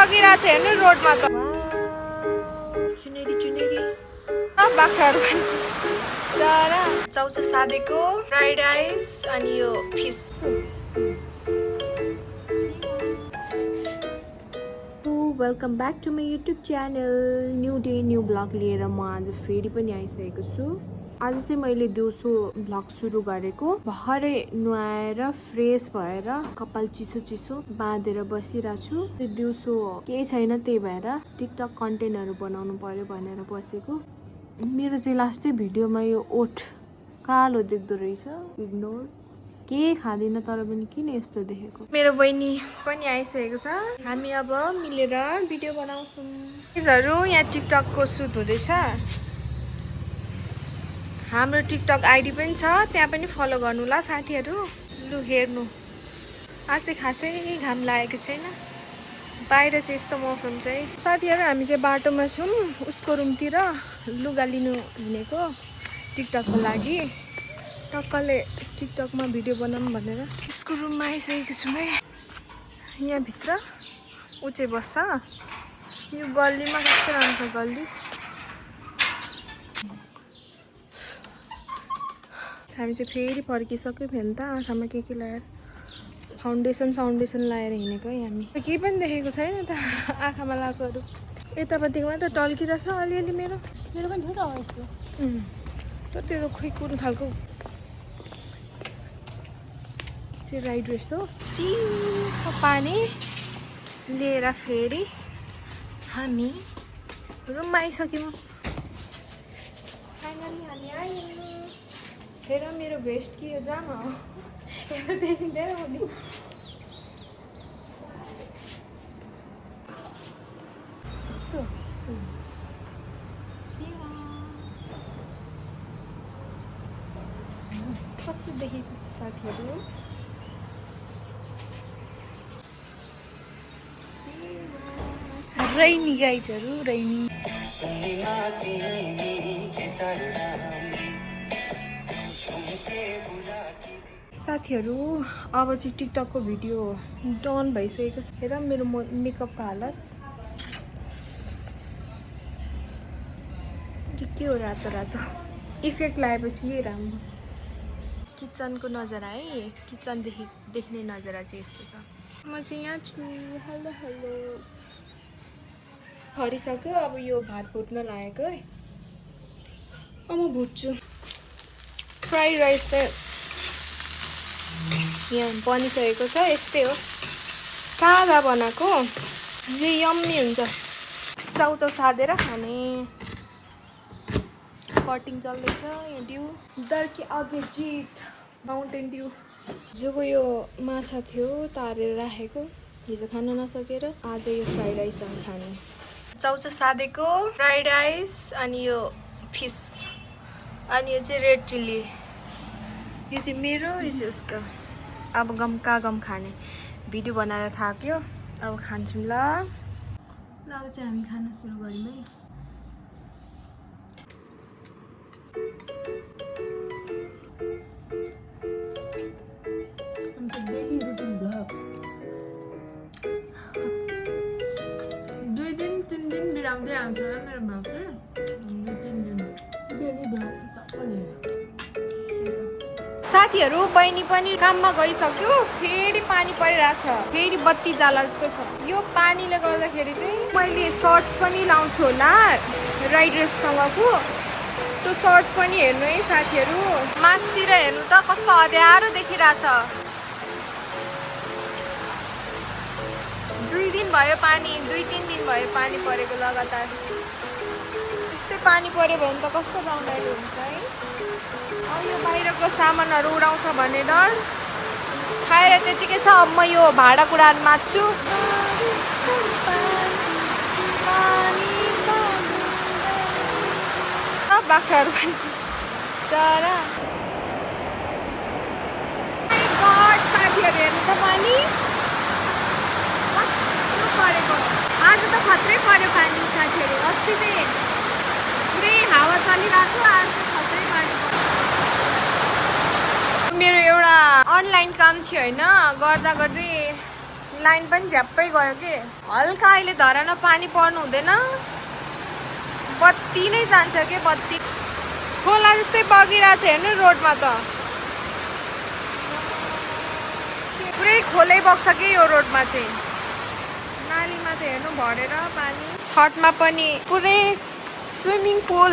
लगिरहेछ हेर्नु रोडमा त चुनेरी बाख्राहरू पनि चरा चाउचाउ सादेको फ्राइड राइस अनि यो fish welcome back to my YouTube channel new day new blog लिएर म आज फेरि पनि आइसकेको छु। आज चाहिँ मैले दिउँसो ब्लग सुरु गरेको भर्खरै नुहाएर फ्रेस भएर कपाल चिसो बाँधेर बसिरहेको छु। दिउँसो केही छैन त्यही भएर टिकटक कन्टेन्टहरू बनाउनु पर्यो भनेर बसेको। मेरो चाहिँ लास्टै भिडियोमा यो ओठ कालो देख्दो रहेछ, इग्नोर। केही खाँदिनँ तर पनि किन यस्तो देखेको। मेरो बहिनी पनि आइसकेको छ, हामी अब मिलेर भिडियो बनाउँछौँ। गाइजहरु यहाँ टिकटकको सुट हुँदैछ। हाम्रो टिकटक आइडी पनि छ, त्यहाँ पनि फलो गर्नु ल साथीहरू। लु हेर्नु। आज चाहिँ खासै घाम लागेको छैन, बाहिर चाहिँ यस्तो मौसम चाहिँ। साथीहरू हामी चाहिँ बाटोमा छौँ, उसको रुमतिर लुगा लिनु हिँडेको टिकटकको लागि। टक्कले टिकटकमा भिडियो बनाऊँ भनेर यसको रुममा आइसकेको छु है। यहाँभित्र ऊ चाहिँ बस्छ। यो गल्लीमा कस्तो राम्रो छ गल्ली। हामी चाहिँ फेरि फर्किसक्यो फेरि त आँखामा के लगाएर फाउन्डेसन लगाएर हिँडेको है हामी। केही पनि देखेको छैन त आँखामा लगाएकोहरू। यतापट्टिको मात्र टल्किरहेछ अलिअलि। मेरो पनि थियो त यस्तो, तर त्यो खोइ कुन खालको चाहिँ राइड रहेछ हो। चिसो पानी लिएर फेरि हामी रुममा आइसक्यौँ। फाइनली हामी आयौँ। हेर मेरो भेस्ट कि यो जामा हो, हेर देखिँदैन पनि। कस्तो देखेको छ साथीहरू। रैनी गाइजहरू, रैनी। साथीहरू अब चाहिँ टिकटकको भिडियो डन भइसकेको छ। हेर मेरो मेकअपको हालत के हो, रातो इफेक्ट लगाएपछि यही राम्रो। किचनको नजारा है, किचनदेखि देख्ने नजारा चाहिँ यस्तो छ। म चाहिँ यहाँ छु। हेलो खरिसक्यो। अब यो भात भुट्न लागेको है। अब म भुट्छु। फ्राइड राइस चाहिँ यहाँ बनिसकेको छ। यस्तै हो, सादा बनाएको जे यम्मी हुन्छ। चाउचाउ सादेर खाने। कटिङ चल्दैछ यहाँ। ड्यू दर्की आगे जित माउन्टेन ड्यू। जब यो माछा थियो तारेर राखेको, हिजो खान नसकेर आज यो फ्राइड राइससँग खाने। चाउचाउ सादेको फ्राइड राइस अनि यो फिस अनि यो चाहिँ रेड चिल्ली। यो चाहिँ मेरो, यो चाहिँ उसको। अब गम खाने। भिडियो बनाएर थाक्यो, अब खान्छौँ ल। अब चाहिँ हामी खान सुरु गरौँ है। डेली रुटिन भ्लग 2 दिन 3 दिन बिराउँदै आउँछ मेरो भ्लग चाहिँ। 2-3 दिन डेली भ्लग टक्कले। साथीहरू बहिनी पनि काममा गइसक्यो। फेरि पानी परिरहेछ, फेरि बत्ती जाला जस्तो छ। यो पानीले गर्दाखेरि चाहिँ मैले सर्ट्स पनि लाउँछु होला राइडर्ससँगको। त्यो सर्ट्स पनि हेर्नु है साथीहरू। मासतिर हेर्नु त कस्तो अँध्यारो देखिरहेछ। 2-3 दिन भयो पानी, 2-3 दिन भयो पानी परेको लगातार। यस्तै पानी पऱ्यो भने त कस्तो रमाइलो हुन्छ है। अब यो बाहिरको सामानहरू उडाउँछ भने डर। खाएर त्यतिकै छ। अब म यो भाँडाकुँडा माझ्छु। बाख्राहरू पनि चरा। साथीहरू हेर्नु त पानी कस्तो परेको। आज त खत्रै पर्यो पानी साथीहरू। अस्ति चाहिँ पुरै हावा चलिरहेको, आज त खत्रै पानी पर्यो। मेरो एउटा अनलाइन काम थियो होइन, गर्दा गर्दै लाइन पनि झ्याप्पै गयो कि हल्का अहिले धरानमा पानी पर्नु हुँदैन बत्ती नै जान्छ के बत्ती खोला जस्तै बगिरहेको छ हेर्नु रोडमा त पुरै खोलै बग्छ कि यो रोडमा चाहिँ नालीमा त हेर्नु भरेर पानी छठमा पनि पुरै स्विमिङ पुल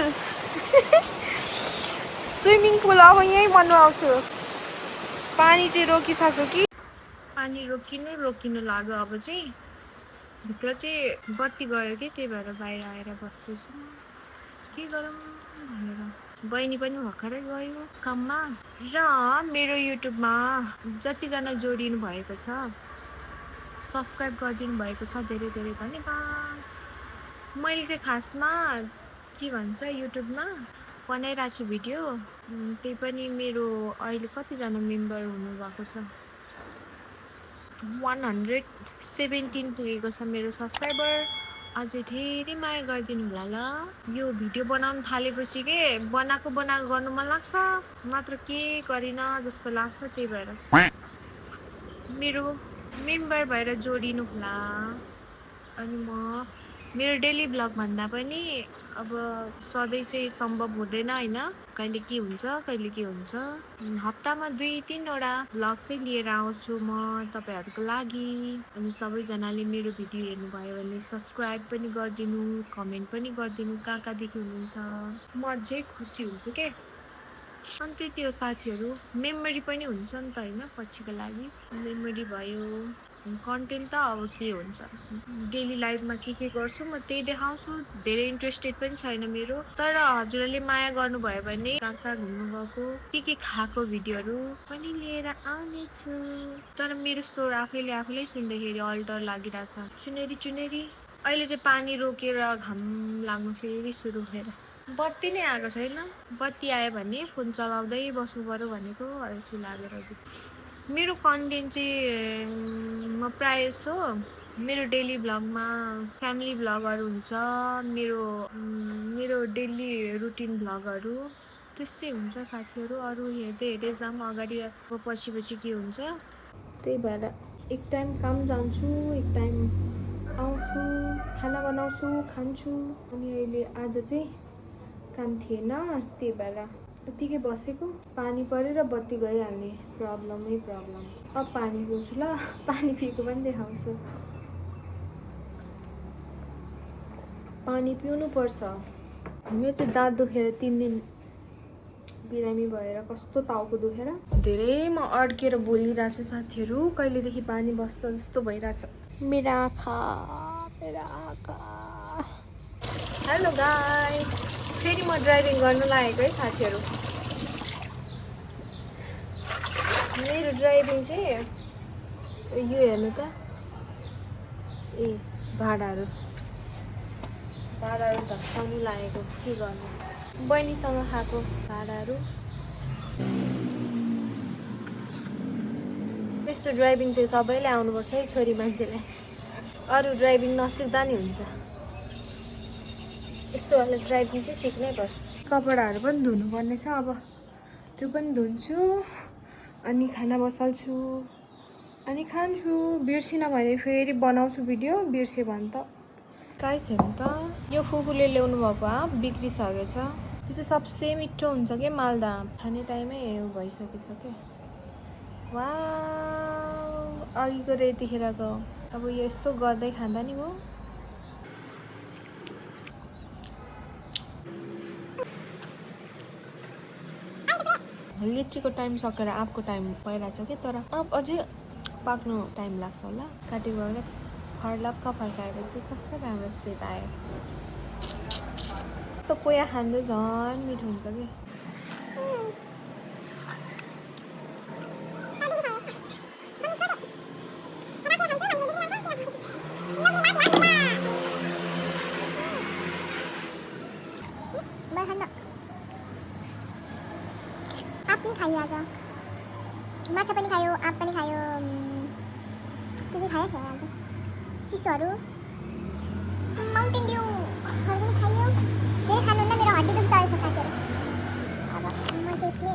अब यहीँ भन्नु आउँछु पानी चाहिँ रोकिसक्यो कि पानी रोकिनु लाग्यो अब चाहिँ भित्र चाहिँ बत्ती गयो कि त्यही भएर बाहिर आएर बस्दैछु के गरौँ भनेर बहिनी पनि भर्खरै गयो काममा र मेरो युट्युबमा जतिजना जोडिनु भएको छ सब्सक्राइब गरिदिनु भएको छ धेरै धेरै धन्यवाद मैले चाहिँ खासमा के भन्छ युट्युबमा बनाइरहेको छु भिडियो त्यही पनि मेरो अहिले कतिजना मेम्बर हुनुभएको छ 117 पुगेको छ मेरो सब्सक्राइबर अझै धेरै माया गरिदिनु होला ल यो भिडियो बनाउन थालेपछि के बनाएको गर्नु मन लाग्छ मात्र के गरिन जस्तो लाग्छ त्यही भएर मेरो मेम्बर भएर जोडिनु होला अनि म मेरो डेली ब्लग भन्दा पनि अब सधैँ चाहिँ सम्भव हुँदैन हैन कहिले के हुन्छ हप्तामा 2-3 वटा ब्लग चाहिँ लिएर आउँछु म तपाईहरुको लागि अनि सबैजनाले मेरो भिडियो हेर्नुभयो भने सब्स्क्राइब पनि गरिदिनु कमेन्ट पनि गरिदिनु कहाँदेखि हुनुहुन्छ म अझै खुसी हुन्छु के अनि त्यति हो साथीहरु मेमोरी पनि हुन्छ नि त हैन पछिको लागि मेमोरी भयो कन्टेन्ट त अब के हुन्छ डेली लाइफमा के गर्छु म त्यही देखाउँछु धेरै इन्ट्रेस्टेड पनि छैन मेरो तर हजुरले माया गर्नुभयो भने कहाँ घुम्नु गएको के खाएको भिडियोहरु पनि लिएर आउने छु तर मेरो स्वर आफैले सुन्दाखेरि अल्टर लागिरहेछ चुनेरी अहिले चाहिँ पानी रोकेर घाम लाग्नु फेरि सुरु भएर बत्ती नै आएको छैन बत्ती आयो भने फोन चलाउँदै बस्नु पर्यो भनेको अल्छी लागेर मेरो कन्टेन्ट चाहिँ म प्रायः सो मेरो डेली ब्लगमा फ्यामिली ब्लगहरु हुन्छ मेरो डेली रुटिन ब्लगहरु त्यस्तै हुन्छ साथीहरु अरु हेर्दै जाम अगाडि पछि के हुन्छ त्यही भएर एक टाइम काम जान्छु एक टाइम आउँछु खाना बनाउँछु खान्छु अनि अहिले आज चाहिँ काम थिएन त्यही भएर यतिकै बसेको पानी परेर बत्ती गइहाल्ने प्रब्लम अब पानी पिउँछु ल पानी पिएको पनि देखाउँछु पानी पिउनु पर्छ मेरो चाहिँ दाँत दुखेर 3 दिन बिरामी भएर कस्तो टाउको दुखेर धेरै म अड्केर बोलिरहेछु साथीहरु कहिलेदेखि पानी बस्छ जस्तो भइराछ मेरा आँखा हेलो गाइस फेरि म ड्राइभिङ गर्न लागेको है साथीहरु मेरो ड्राइभिङ चाहिँ यो हेर्नु त ए भाडाहरु धक्काउनु लागेको के गर्नु बहिनीसँग खाएको भाडाहरु त्यस्तो ड्राइभिङ चाहिँ सबैले आउनुपर्छ है छोरी मान्छेले अरु ड्राइभिङ नसिक्दा नि हुन्छ यस्तो वाला ड्राइभिङ चाहिँ सिक्नै पर्छ कपडाहरु पनि धुनु पर्ने छ अब त्यो पनि धुन्छु अनि खाना बसाल्छु अनि खान्छु बिर्सिन भने फेरि बनाउँछु भिडियो बिर्से भने त काई छैन त यो फुफुले ल्याउनु भएको आँप बिग्रिसकेछ त्यो चाहिँ सबसे मिठो हुन्छ के मालदा खाने टाइमै भइसकेछ के वाउ अघिको यतिखेरको अब यस्तो गर्दै खाँदा नि हो लिचीको टाइम सकेर आँपको टाइम भइरहेछ के तर आँप अझै पाक्नु टाइम लाग्छ होला काटेको भएर फर्लक्क फर्काएपछि कस्तो राम्रो सेट आयो यस्तो कोया खाँदा झन् मिठो हुन्छ कि आप पनि खायो आज माछा पनि खायो आँप पनि खायो के खायो आज चिसोहरू माउन्टेन ड्युहरू पनि खायो धेरै खानुहुन्न मेरो हड्डी दुख्छ रहेछ साथीहरू अब म चाहिँ यसले